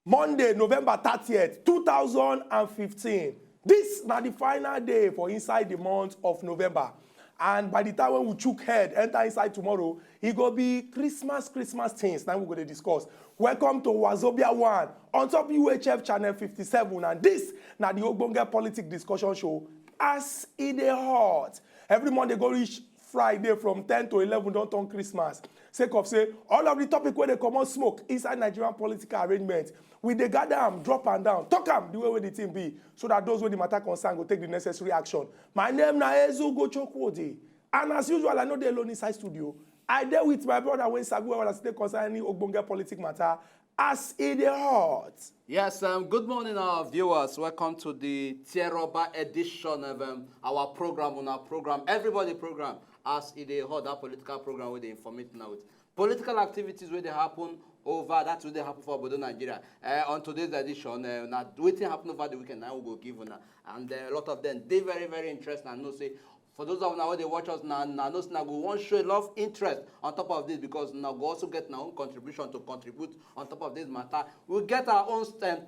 Monday, November 30th, 2015. This na the final day for inside the month of November. And by the time when we chook head, enter inside tomorrow, it go be Christmas things. Now we're going to discuss. Welcome to Wazobia 1 on top UHF channel 57. And this na the Ogbonge Politics Discussion Show as it is hot. Every Monday go reach Friday from 10 to 11 don't turn Christmas. Sake of say, all of the topic where they come on smoke inside Nigerian political arrangement, we they gather them, drop and down, talk them the way where the team be, so that those where the matter concern will take the necessary action. My name na Ezu Gochokwodi, and as usual, I know they alone inside studio. I there with my brother when Sagu when I stay concerning Ogbonge politics matter as it is hot. Yes, good morning, our viewers. Welcome to the Tieroba edition of our program Everybody program. As it is hot, that political program where they informate now with political activities where they happen over, that's what they happen for Bodo Nigeria. On today's edition, now waiting happen over the weekend, now we will give una. And a lot of them, they very, very interesting and no say, for those of now they watch us now we want to show a lot of interest on top of this because now we also get our own contribution to contribute on top of this matter. We get our own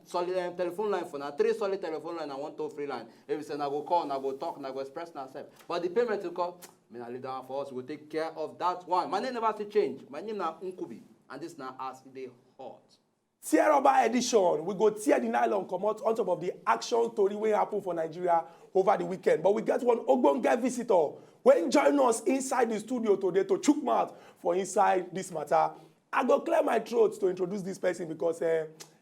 solid telephone line for now, 3 solid telephone line and 1 toll-free line. If we say now go call, now go talk, now go express ourselves. But the payment will come, I leave that for us. We'll take care of that one. My name never to change. My name now Nkubi, and this now as they hot. Tieroba edition, we go tear the nylon come out on top of the action story wey happen for Nigeria over the weekend. But we get one Ogbonge visitor when join us inside the studio today to chook mouth for inside this matter. I go clear my throat to introduce this person because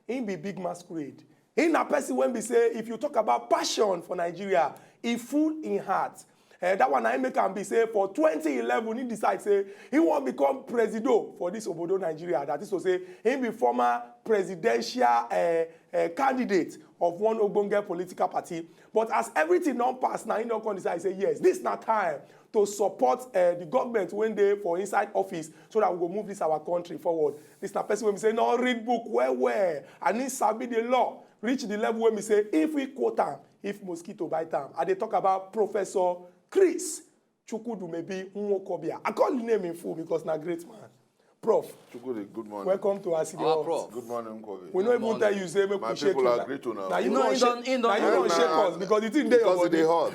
he be big masquerade. He na person when we say if you talk about passion for Nigeria, he full in heart. That one I make him be say for 2011 he decide say he want become president for this Obodo Nigeria. That is to say he be former presidential candidate of one Ogbonge political party. But as everything don't pass now, he don't come decide say yes, this not time to support the government when they for inside office so that we will move this our country forward. This na person when we say no read book where and he sabi the law reach the level when we say if we quote am, if mosquito bite am. And they talk about Professor Chris Chukwudu maybe Nwokobia. I call the name in full because na great man. Prof. Chukwudu, good morning. Welcome to our city. Prof. Good morning, Nkobi. We don't even tell you say make we shake you. My people agree to now. Now you don't shake us because the thing dey your because body. they hot.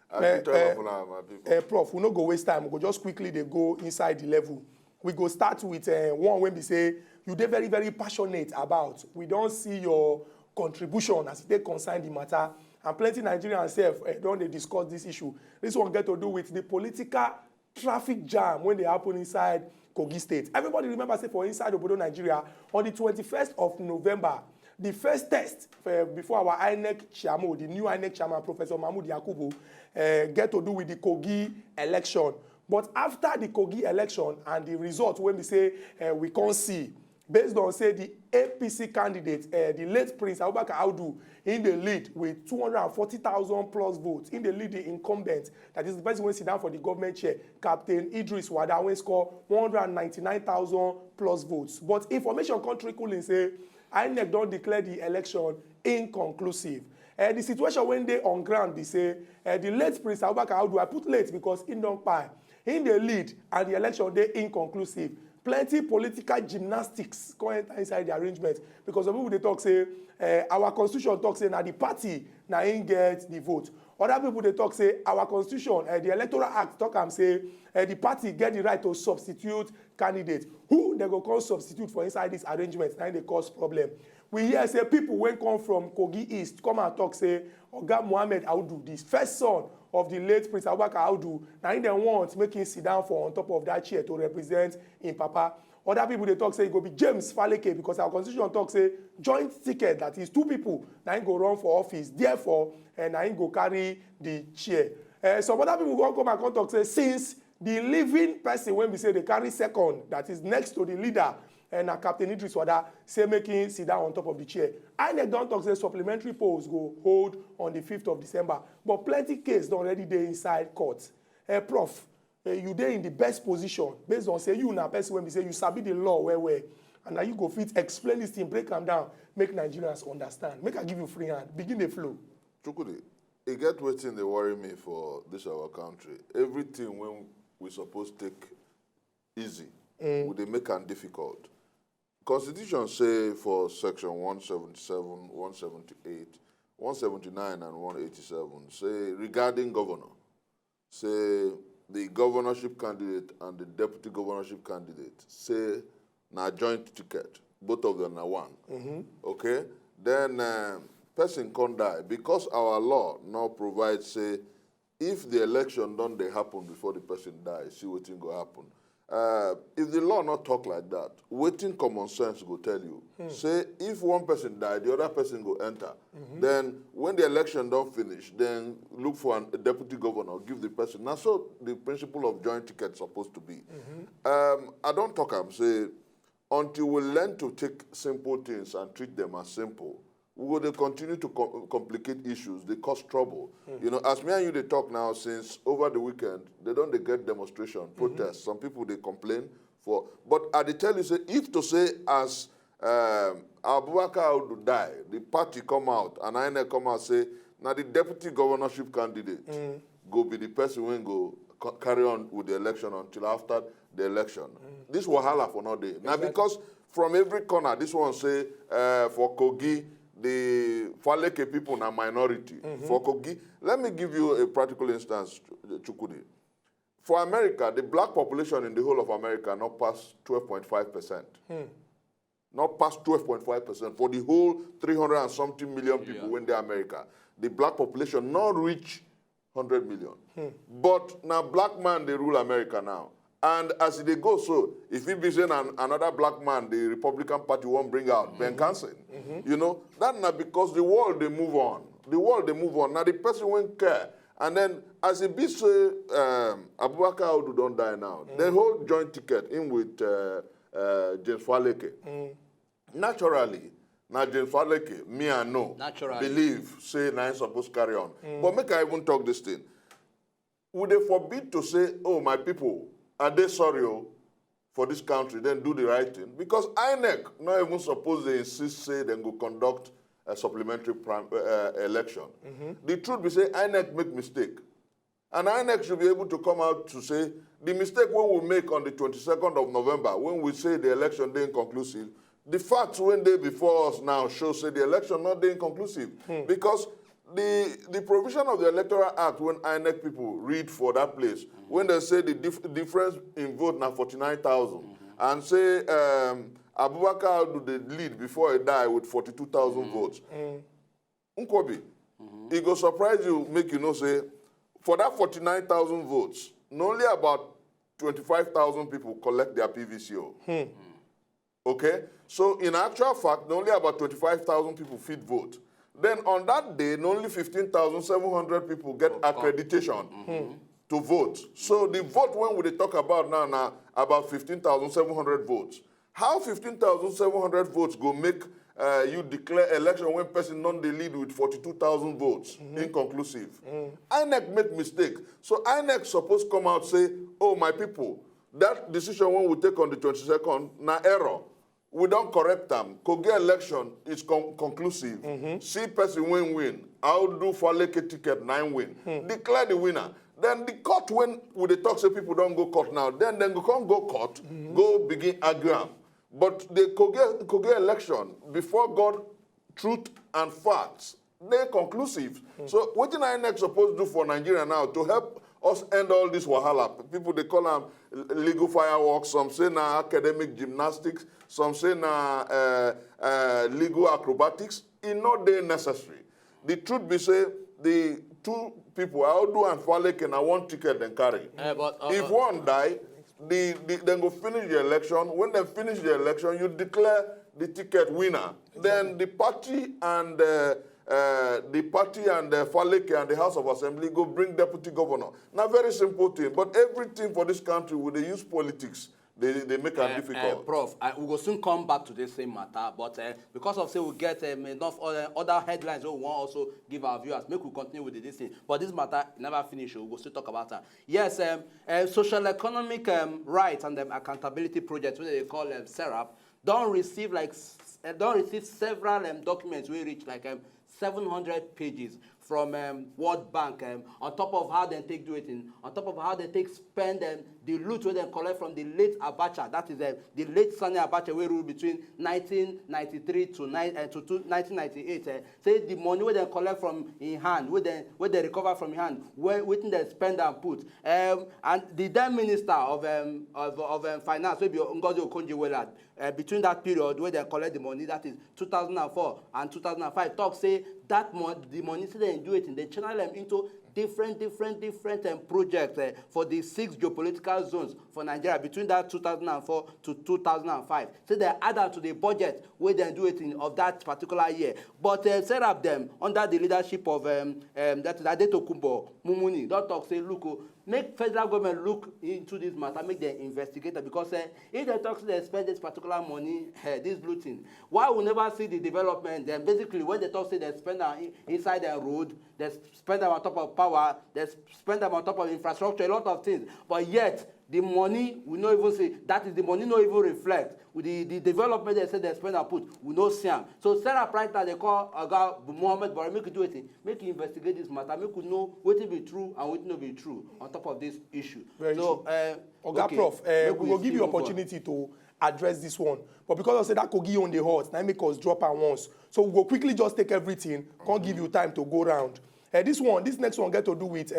I tell you my people. Prof, we no go waste time. We go just quickly they go inside the level. We go start with one when we say you dey very, very passionate about. We don't see your contribution as they concern the matter. And plenty Nigerians don't they discuss this issue. This one get to do with the political traffic jam when they happen inside Kogi State. Everybody remember say for inside Obodo Nigeria on the 21st of November, the first test before our INEC chairman, the new INEC chairman, Professor Mahmoud Yakubu, get to do with the Kogi election. But after the Kogi election and the result when we say we can't see, based on say the APC candidate, the late Prince Abubakar Audu, in the lead with 240,000 plus votes, in the lead the incumbent, that is the person who sit down for the government chair, Captain Idris Wada, when score 199,000 plus votes. But information country cooling say INEC don't declare the election inconclusive. The situation when they on ground, they say the late Prince Abubakar Audu, I put late because in don't pie, in the lead and the election they inconclusive. Plenty political gymnastics going inside the arrangement because some people they talk say our constitution talk say now the party now ain't get the vote. Other people they talk say our constitution, the electoral act talk and say the party get the right to substitute candidate. Who they go call substitute for inside this arrangement? Now they cause problem. We hear say people when come from Kogi East come and talk say Oga Mohammed Audu, the first son of the late Prince Abubakar Audu, now in them want make him sit down for on top of that chair to represent in Papa. Other people they talk say it go be James Faleke because our constitution talk say joint ticket that is 2 people now he go run for office. Therefore, now he go carry the chair. Some other people go come and talk say since the living person when we say they carry second that is next to the leader and Captain Idris Wada say making sit down on top of the chair. INEC don't talk say supplementary polls go hold on the 5th of December. But plenty case don't already dey inside court. Prof, you dey in the best position based on say you na person when we say you sabi the law where and now you go fit explain this thing, break them down, make Nigerians understand. Make I give you free hand. Begin the flow. Chukwudu, it get waiting they worry me for this our country. Everything when we supposed take easy, would they make it difficult? Constitution say for section 177, 178, 179, and 187 say regarding governor, say the governorship candidate and the deputy governorship candidate say na joint ticket, both of them are one. Okay, then person can die because our law now provides say if the election don't they happen before the person dies, see what thing go happen. If the law not talk like that, waiting common sense go tell you. Say if one person die, the other person go enter. Then when the election don't finish, then look for a deputy governor, give the person. Now so the principle of joint ticket supposed to be. I don't talk am say until we learn to take simple things and treat them as simple, we will continue to complicate issues. They cause trouble. You know, as me and you they talk now, since over the weekend, they don't they get demonstration, protests. Some people they complain for, but I they tell you say if to say as Abubakar would die, the party come out and INEC come out say now the deputy governorship candidate go be the person when go carry on with the election until after the election. This wahala for no day. Now because from every corner, this one say for Kogi, the Faleke people are minority. For Kogi, let me give you a practical instance, Chukudi. For America, the black population in the whole of America not past 12.5%. Not past 12.5% for the whole 300 and something million people when they're America. The black population not reach 100 million. But now black man, they rule America now. And as they go, so if it be saying another black man, the Republican Party won't bring out Ben Carson, you know, that's not because the world they move on. The world they move on. Now the person won't care. And then as it be say Abubakar Audu don't die now, the whole joint ticket in with James Faleke. Naturally, now James Faleke, me and no, believe, say now supposed to carry on. But make I even talk this thing. Would they forbid to say, oh, my people, are they sorry for this country, then do the right thing? Because INEC not even suppose they insist, say, then go conduct a supplementary election. The truth be say, INEC make mistake. And INEC should be able to come out to say, the mistake we make on the 22nd of November, when we say the election day inconclusive, the facts when they before us now show, say, the election not day inconclusive. Because the provision of the Electoral Act, when INEC people read for that place, when they say the difference in vote now 49,000, and say Abubakar do the lead before he die with 42,000 votes. Nkwobi, it go surprise you, make you know, say, for that 49,000 votes, not only about 25,000 people collect their PVCO. Okay? So in actual fact, not only about 25,000 people feed vote. Then on that day, only 15,700 people get accreditation to vote. So the vote when we talk about now about 15,700 votes. How 15,700 votes go make you declare election when person non they lead with 42,000 votes inconclusive? INEC make mistake. So INEC supposed to come out say, oh my people, that decision when we take on the 22nd, na error. We don't correct them. Kogi election is conclusive. See person win. I'll do Faleke ticket 9 win. Declare the winner. Then the court when they talk say people don't go court now. Then go come go court, go begin arguing. But the Kogi election before God, truth and facts, they're conclusive. So what did INEC supposed to do for Nigeria now to help us end all this wahala? People they call them legal fireworks. Some say na academic gymnastics. Some say na legal acrobatics. It's not they necessary. The truth be say the two people, Audu and Faleke, and one ticket then carry. If one die, then go finish the election. When they finish the election, you declare the ticket winner. Then the party and Faleke and the House of Assembly go bring deputy governor. Now, very simple thing. But everything for this country, when they use politics, they make it difficult. Prof, we will soon come back to the same matter, but because of say we get enough other headlines, we want also give our viewers. Make we continue with this thing. But this matter never finish. We will still talk about that. Yes, social economic rights and accountability projects, what they call SERAP, don't receive several documents. We reach like 700 pages from World Bank, on top of how they take do it, on top of how they take spend the loot wey dem collect from the late Abacha, that is the late Sani Abacha wey rule between 1993 to 1998. Say the money wey dem collect from in hand, wey dem recover from in hand, wetin dem spend and put. And the then minister of finance, wey be Ngozi Okonjo-Iweala, between that period where they collect the money, that is 2004 and 2005, talk say that the money say they do it, they channel them into different projects for the 6 geopolitical zones for Nigeria between that 2004 to 2005. So they add that to the budget where they do it of that particular year. But set up them under the leadership of that is Adetokunbo Mumuni. Don't talk say, look, make federal government look into this matter, make them investigate it, because if they talk they spend this particular money, this looting, why we never see the development? Then basically when they talk say they spend inside the road, they spend them on top of power, they spend them on top of infrastructure, a lot of things, but yet the money we not even see, that is the money not even reflect with the development they say they spend and put, we no see them. So Sarah Price that they call Oga Mohammed Bari, make you do it, make you investigate this matter, make you know what will be true and what will not be true on top of this issue. Very so Oga okay, Prof, we will give you opportunity to address this one, but because I said that Kogi on the hot, now make us drop at once, so we will quickly just take everything, can't give you time to go round. This next one get to do with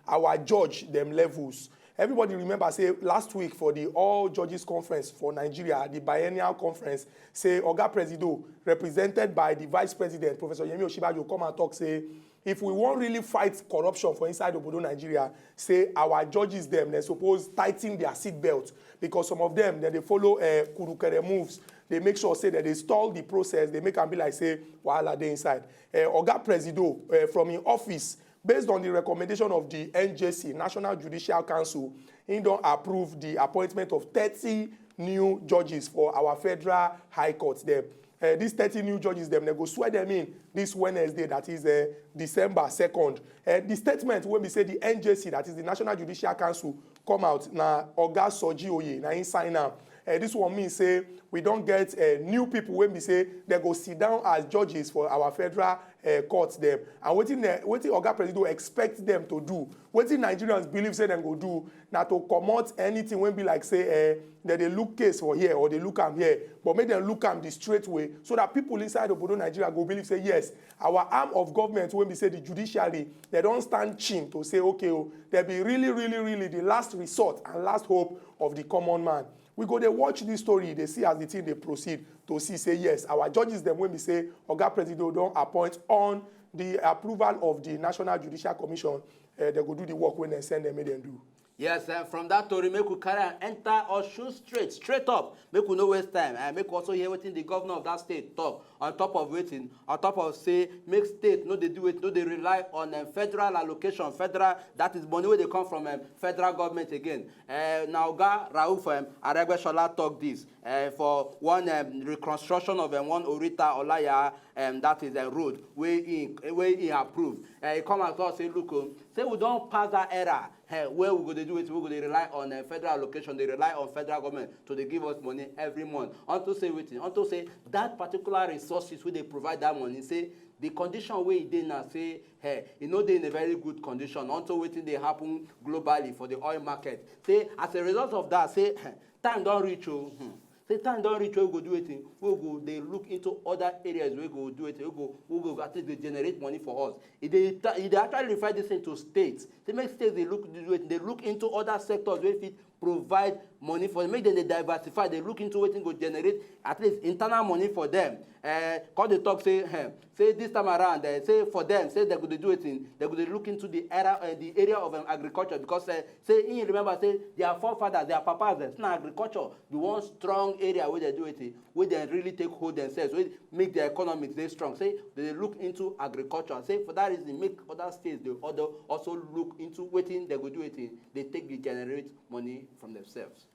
our judge them levels. Everybody remember, say, last week for the All Judges Conference for Nigeria, the biennial conference, say, Oga Presido, represented by the Vice President, Professor Yemi Osinbajo, come and talk, say, if we want really fight corruption for inside Obodo Nigeria, say, our judges, them, they're supposed to tighten their seatbelt, because some of them, they follow kurukere moves. They make sure, say, that they stall the process, they make them be like, say, while they inside. Oga Presido, from in office, based on the recommendation of the NJC, National Judicial Council, he don't approve the appointment of 30 new judges for our federal high courts. These 30 new judges, they go swear them in this Wednesday, that is December 2nd. The statement when we say the NJC, that is the National Judicial Council, come out, na Oga Soji Oye, na in sign am. This one means say we don't get new people when we say they go sit down as judges for our federal courts them. And what Oga Presido expect them to do, what Nigerians believe say them go do, not to comot anything when be like say that they look case for here or they look am here, but make them look am the straight way, so that people inside Obodo Nigeria go believe say yes, our arm of government when we say the judiciary, they don't stand chin to say okay, they be really the last resort and last hope of the common man. We go, they watch this story, they see as the thing they proceed to see, say, yes, our judges, them when we say, Oga Presido don't appoint on the approval of the National Judicial Commission, they go do the work when they send them, make them do. Yes, from that story, make we carry and enter or shoot straight up. Make we no waste time. And make we also hear what the governor of that state talk. On top of waiting, on top of say, make state, no they do it, no they rely on federal allocation, federal, that is money where they come from federal government again. Now, Rauf Aregbesola talk this for one reconstruction of one Orita Olaya, that is a road where he approved. He come and talk, say, look, say we don't pass that era. Where we go to do it, we go to rely on federal allocation, they rely on federal government to they give us money every month. Unto say waiting, unto say that particular resources where they provide that money, say the condition where it did now, say, hey, you know they're in a very good condition, until waiting they happen globally for the oil market. Say, as a result of that, say, time don't reach you. Say time don't reach where we go do it, we go they look into other areas where we go do it, we go at least they generate money for us. If they actually refer this into states, they make states they look into other sectors where it provide money for them, make them they diversify, they look into what go generate at least internal money for them. Cause they talk say this time around, say for them, say they could do it in, they could look into the area of agriculture, because say you remember say their forefathers, their papas, it's not agriculture, the one strong area where they do it, where they really take hold themselves, where make their economics very strong. Say they look into agriculture. Say for that reason, make other states they also look into waiting they go do it in, they take the generate money from themselves.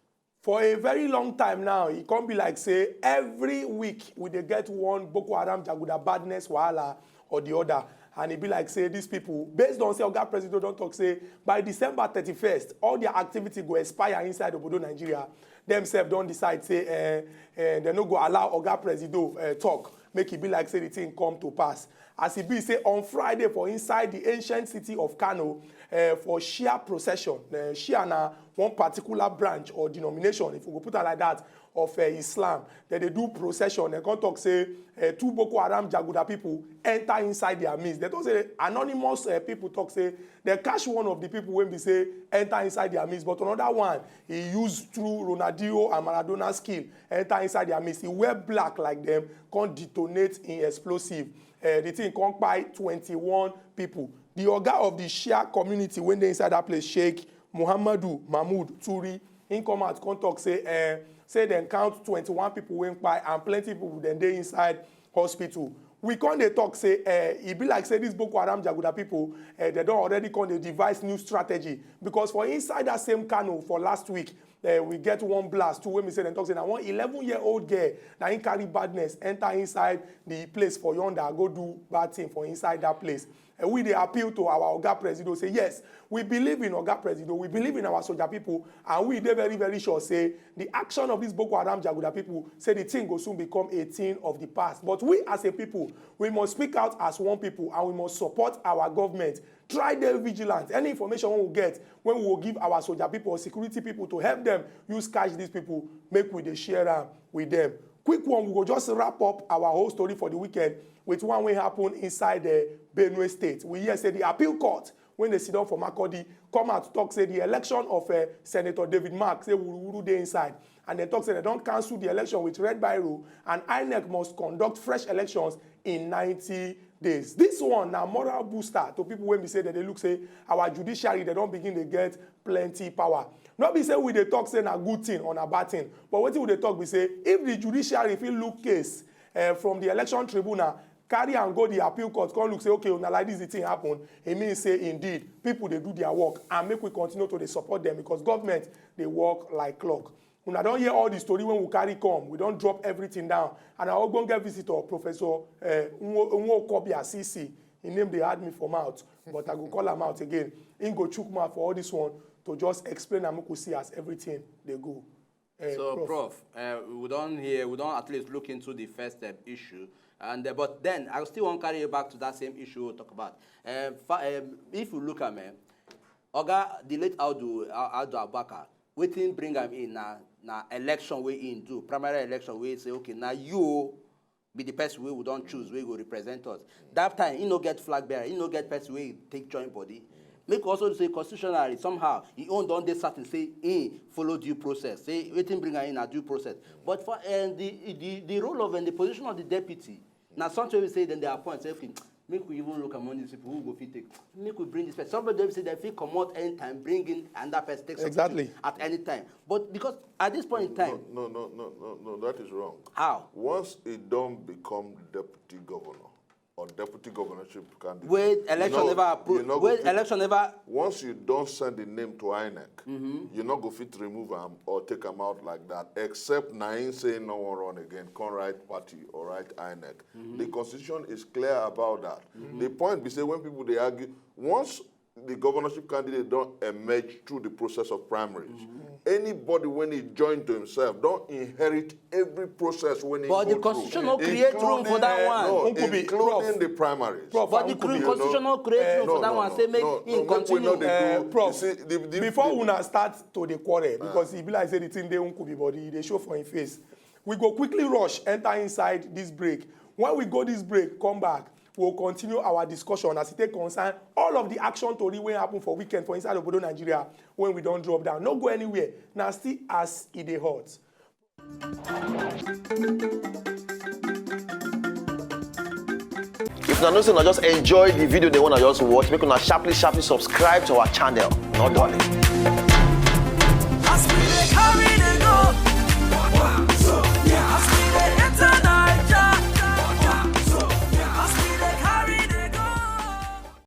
For a very long time now, it can't be like, say, every week we dey get one Boko Haram Jaguda badness wahala or the other. And it be like, say, these people, based on, say, Oga Presido don't talk, say, by December 31st, all their activity go expire inside Obodo Nigeria. Themselves don't decide, say, they no go allow Oga Presido talk. Make it be like, say, the thing come to pass. as e be say on Friday for inside the ancient city of Kano for Shia procession. Shia na one particular branch or denomination, if we go put it like that, of Islam. Then they do procession. They come talk say 2 Boko Haram Jaguda people enter inside their midst. They talk say anonymous people talk say they catch one of the people when we say enter inside their midst, but another one he used through Ronaldinho and Maradona skill enter inside their midst. He wear black like them, can't detonate in explosive. The thing can't buy 21 people. The Oga of the Shia community when they inside that place, Sheikh Muhammadu Mahmoud Turi, in come out come talk say they count 21 people went by and plenty people then they inside hospital. We can't they talk say it be like say this Boko Haram Jaguda people they don't already come they devise new strategy, because for inside that same Kano for last week we get one blast too when we say them talk say now one 11-year-old girl that in carry badness enter inside the place for yonder go do bad thing for inside that place. And we they appeal to our Oga Presido say yes, we believe in Oga Presido, we believe in our soldier people, and we they very very sure say the action of these Boko Haram Jaguda people say the thing will soon become a thing of the past. But we as a people, we must speak out as one people and we must support our government. Try their vigilance. Any information we will get when we will give our soldier people or security people to help them use catch these people, make we they share them with them. Quick one, we will just wrap up our whole story for the weekend with one way happen inside the Benue State. We hear say the appeal court, when they sit down for Makurdi, come out to talk say the election of Senator David Mark, say wuru dey inside. And they talk say they don't cancel the election with red biro and INEC must conduct fresh elections in 90 days. This one now moral booster to people when we say that they look say our judiciary, they don't begin to get plenty power. Not be say we they talk say na good thing or na bad thing, but what we they talk we say if the judiciary if look case from the election tribunal carry and go the appeal court, come look say okay now like this the thing happen, it means say indeed people they do their work and make we continue to they support them because government they work like clock. When I don't hear all the story when we carry come, we don't drop everything down. And I will go and get visitor Professor Unwo Kobia CC. His name they had me from out, but I will call him out again. Ingo Chukma for all this one to just explain and make we see as everything they go. So, Prof, we don't at least look into the first issue. And but then I still want to carry you back to that same issue we'll talk about. If you look at me, Oga, the late Audu Abubakar, waiting bring him in na election we in do primary election we say okay now you be the person we don't choose we go represent us. That time you no get flag bearer, you no get person we take joint body. Make also say constitutionally somehow he own don dey certain say he follow due process. Say waiting bring him in a due process. But for the role of and the position of the deputy, now sometimes we say then they appoint say okay, make we even look among these people who go fit take. Make we bring this person. Somebody will say they fit come out anytime, bring in another person, take exactly at any time. But because at this point in time, no, that is wrong. How? Once it don't become deputy governor or deputy governorship candidate, wait, election never approved. Wait, election never. Once you don't send the name to INEC, you're not go fit remove them or take them out like that. Except Nain saying no one run again, can write party or write INEC. The constitution is clear about that. The point be say when people they argue, once the governorship candidate don't emerge through the process of primaries, anybody when he joined to himself don't inherit every process when he. But the constitution no create room for that one. No, Including including the primaries. Prof, but the constitution no create room for that one. Say make him continue. Prof, see, before una start to the quarrel, because he be like say the thing they could be body, they show for him face. We go quickly rush, enter inside this break. When we go this break, come back. We'll continue our discussion as it take concern all of the action to wey happen for weekend for inside Obodo Nigeria when we don't drop down. No go anywhere. Now still as it dey hot. If una know say una just enjoy the video they wanna just watch, make una sharply subscribe to our channel. Not darling.